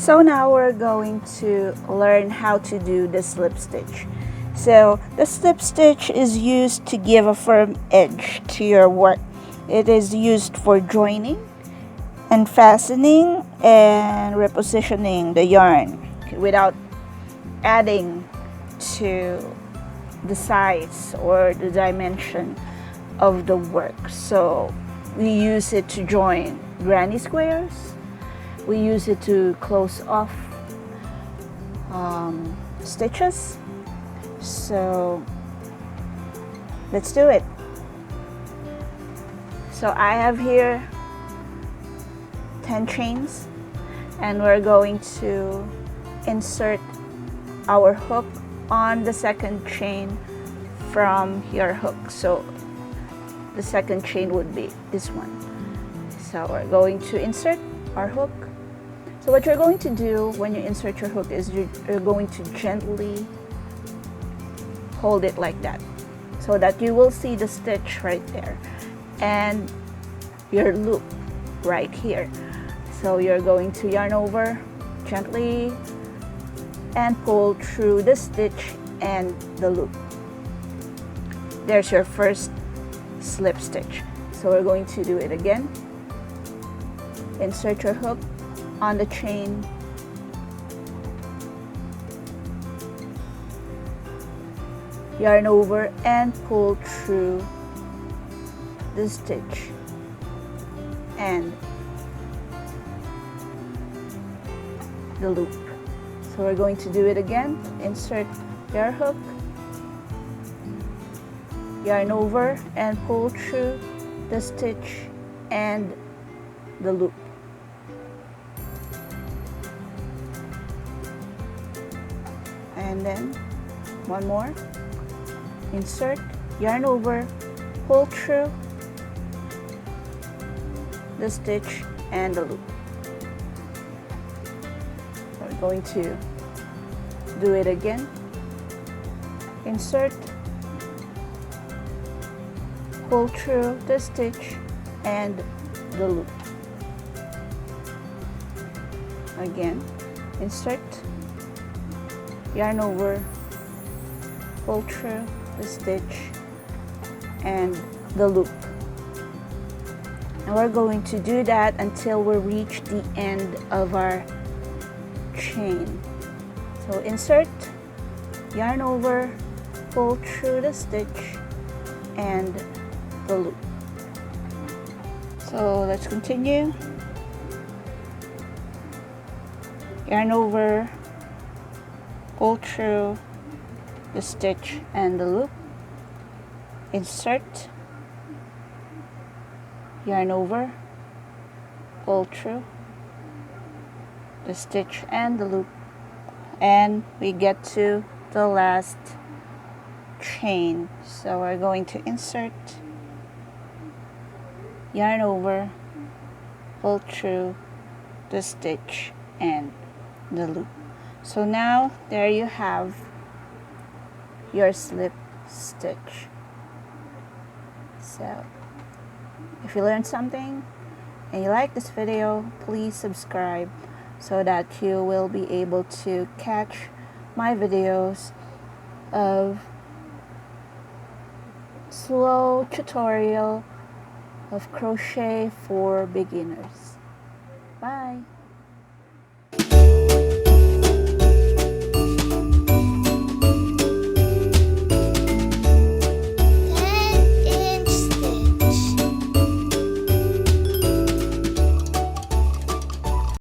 So now we're going to learn how to do the slip stitch. So the slip stitch is used to give a firm edge to your work. It is used for joining and fastening and repositioning the yarn without adding to the size or the dimension of the work. So we use it to join granny squares. We use it to close off stitches. So let's do it. So I have here 10 chains, and we're going to insert our hook on the second chain from your hook. So the second chain would be this one. So we're going to insert our hook. So what you're going to do when you insert your hook is you're going to gently hold it like that, so that you will see the stitch right there and your loop right here. So you're going to yarn over gently and pull through the stitch and the loop. There's your first slip stitch. So we're going to do it again. Insert your hook on the chain, yarn over and pull through the stitch and the loop. So we're going to do it again. Insert your hook, yarn over and pull through the stitch and the loop. And then one more. Insert, yarn over, pull through the stitch and the loop. So we're going to do it again. Insert, pull through the stitch and the loop. Again, insert, yarn over, pull through the stitch and the loop. And we're going to do that until we reach the end of our chain. So insert, yarn over, pull through the stitch and the loop. So let's continue. Yarn over, pull through the stitch and the loop. Insert, yarn over, pull through the stitch and the loop, and we get to the last chain. So we're going to insert, yarn over, pull through the stitch and the loop. So now there you have your slip stitch. So if you learned something and you like this video, please subscribe so that you will be able to catch my videos of slow tutorial of crochet for beginners. Bye.